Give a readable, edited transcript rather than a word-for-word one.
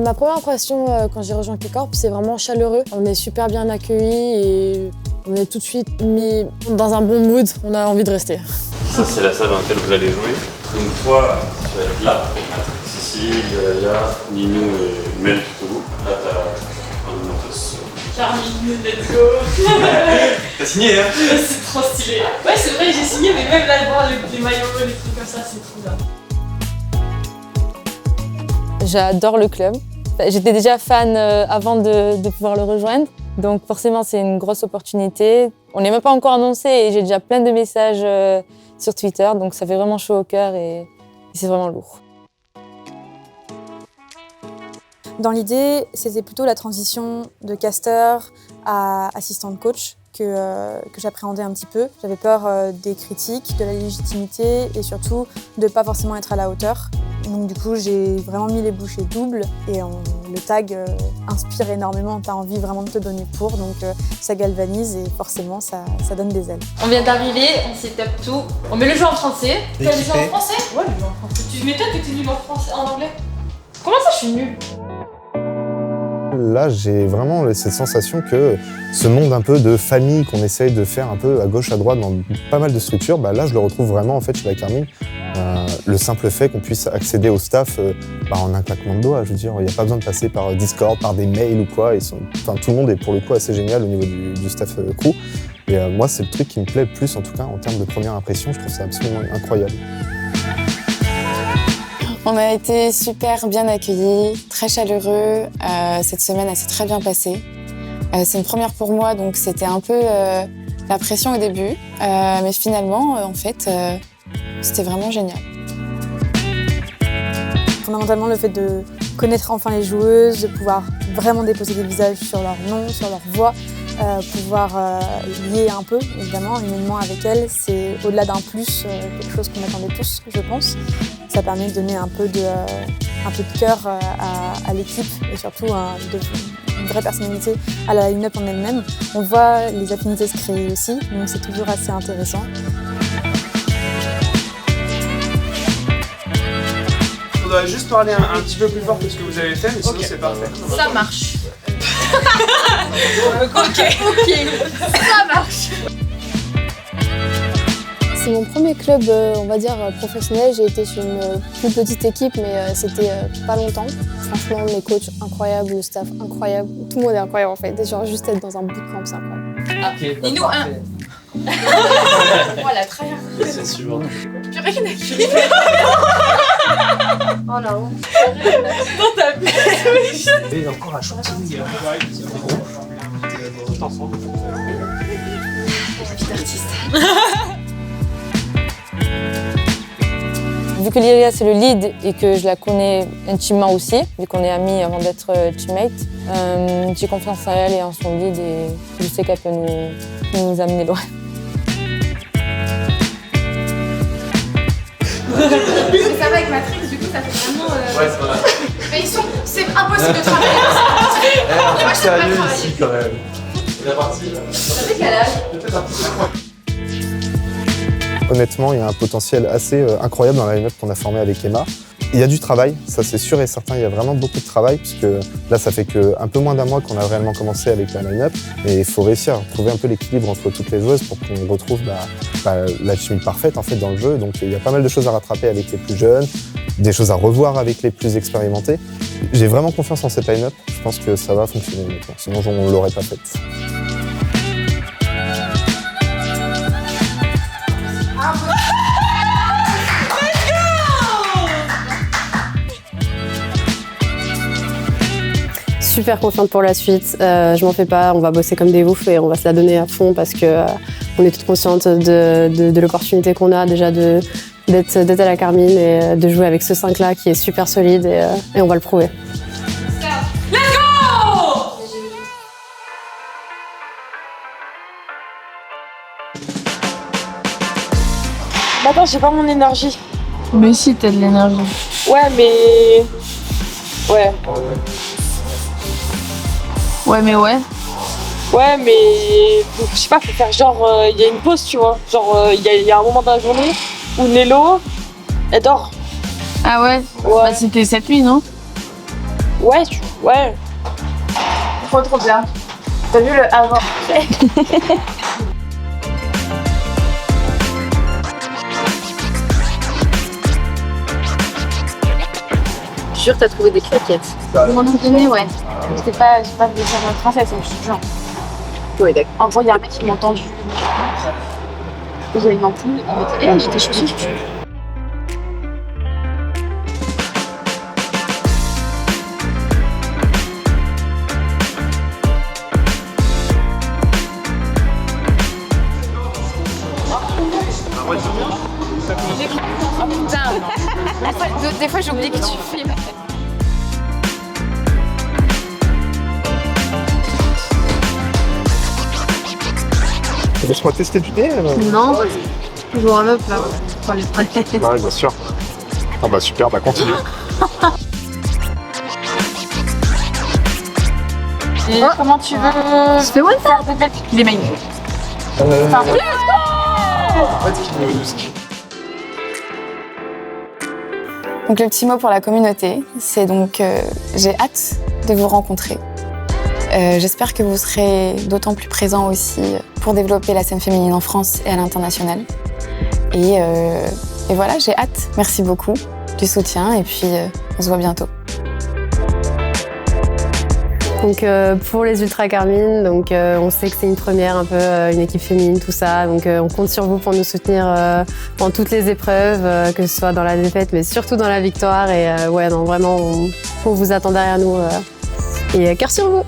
Ma première impression quand j'ai rejoint K-Corp, c'est vraiment chaleureux. On est super bien accueillis et on est tout de suite mis dans un bon mood. On a envie de rester. Ça, c'est la salle dans laquelle vous allez jouer. Une fois, tu vas être là. Cécile, Yaya, Ninou et Mel tout. Là, t'as un Mentos. Carmine, let's go. T'as signé, hein? C'est trop stylé. Ouais, c'est vrai, j'ai signé, mais même là, voir les maillots, les trucs comme ça, c'est trop bien. J'adore le club. J'étais déjà fan avant de pouvoir le rejoindre. Donc forcément, c'est une grosse opportunité. On n'est même pas encore annoncé et j'ai déjà plein de messages sur Twitter. Donc ça fait vraiment chaud au cœur et c'est vraiment lourd. Dans l'idée, c'était plutôt la transition de caster à assistante coach que j'appréhendais un petit peu. J'avais peur des critiques, de la légitimité et surtout de ne pas forcément être à la hauteur. Donc du coup, j'ai vraiment mis les bouchées doubles et le tag inspire énormément. Tu as envie vraiment de te donner pour, donc ça galvanise et forcément, ça donne des ailes. On vient d'arriver, on s'étape tout. On met le jeu en français. T'as le jeu en français? Ouais, le jeu en français. Tu m'étonnes que t'es nul en français, en anglais? Comment ça, je suis nulle? Là, j'ai vraiment cette sensation que ce monde un peu de famille qu'on essaye de faire un peu à gauche, à droite dans pas mal de structures, là, je le retrouve vraiment en fait chez la Carmine. Le simple fait qu'on puisse accéder au staff en un claquement de doigts, je veux dire, il n'y a pas besoin de passer par Discord, par des mails ou quoi. Tout le monde est pour le coup assez génial au niveau du staff crew. Et moi, c'est le truc qui me plaît le plus, en tout cas, en termes de première impression. Je trouve ça absolument incroyable. On a été super bien accueillis, très chaleureux. Cette semaine, elle s'est très bien passée. C'est une première pour moi, donc c'était un peu la pression au début. Mais finalement, en fait, c'était vraiment génial. Fondamentalement, le fait de connaître enfin les joueuses, de pouvoir vraiment déposer des visages sur leur nom, sur leur voix, pouvoir lier un peu, évidemment, humainement avec elles, c'est au-delà d'un plus, quelque chose qu'on attendait tous, je pense. Ça permet de donner un peu de cœur à l'équipe et surtout une vraie personnalité à la line-up en elle-même. On voit les affinités se créer aussi, donc c'est toujours assez intéressant. Il faudrait juste parler un petit peu plus fort que ce que vous avez fait, mais sinon c'est parfait. Ça marche. Ok, ça marche. C'est mon premier club, on va dire, professionnel. J'ai été sur une plus petite équipe, mais c'était pas longtemps. Franchement, les coachs incroyables, le staff incroyable. Tout le monde est incroyable en fait. Genre juste être dans un bootcamp, c'est incroyable. Dis-nous un. Voilà, très bien. C'est sûr. Plus rien à crier. Oh non. Dans ta place. Il y a encore un shooting. Tout ensemble. Vie d'artiste. Vu que Lyria c'est le lead et que je la connais intimement aussi, vu qu'on est amis avant d'être teammates, j'ai confiance en elle et en son lead et je sais qu'elle peut nous amener loin. Ça va avec Matrix, du coup ça fait vraiment... Ouais, c'est vrai. Mais c'est impossible de travailler. C'est sérieux ici quand même. La partie là. Ça fait quel âge? Peut-être un petit peu. Honnêtement, il y a un potentiel assez incroyable dans la line-up qu'on a formé avec Emma. Il y a du travail, ça c'est sûr et certain, il y a vraiment beaucoup de travail, puisque là ça fait qu'un peu moins d'un mois qu'on a réellement commencé avec la line-up, et il faut réussir à trouver un peu l'équilibre entre toutes les joueuses pour qu'on retrouve la chimie parfaite en fait dans le jeu. Donc il y a pas mal de choses à rattraper avec les plus jeunes, des choses à revoir avec les plus expérimentés. J'ai vraiment confiance en cette line-up, je pense que ça va fonctionner maintenant, sinon on ne l'aurait pas faite. Super confiante pour la suite, je m'en fais pas, on va bosser comme des oufs et on va se la donner à fond parce que on est toutes conscientes de l'opportunité qu'on a déjà d'être à la Carmine et de jouer avec ce 5-là qui est super solide et on va le prouver. Let's go! Attends, j'ai pas mon énergie. Mais si, t'as de l'énergie. Ouais, mais... Ouais. Ouais, mais ouais. Ouais, mais... Je sais pas, faut faire genre... Il y a une pause, tu vois. Genre, il y a un moment dans la journée où Nello, elle dort. Ah ouais? Ouais. Bah, c'était cette nuit, non? Ouais, ouais. Trop bien. T'as vu le avant? Je suis sûre que t'as trouvé des claquettes. À un moment donné, ouais. J'ai pas voulu faire en français, c'est juste genre. Oui, d'accord. En gros, il y a un mec qui m'a entendu. J'avais menti, il m'a dit, j'étais chaussée. Oh putain, des fois j'oublie que tu filmes. Laisse-moi tester du nez. Non, toujours un up là. Ouais, bien sûr. Ah bah super, bah continue. Et comment tu veux Je fais one faire de belles les mails. Donc le petit mot pour la communauté, c'est donc j'ai hâte de vous rencontrer. J'espère que vous serez d'autant plus présents aussi pour développer la scène féminine en France et à l'international. Et voilà, j'ai hâte. Merci beaucoup du soutien et puis on se voit bientôt. Donc pour les Ultra Carmine, donc on sait que c'est une première, un peu une équipe féminine, tout ça. Donc on compte sur vous pour nous soutenir dans toutes les épreuves, que ce soit dans la défaite, mais surtout dans la victoire. Et ouais, non, vraiment, on vous attend derrière nous. Et cœur sur vous.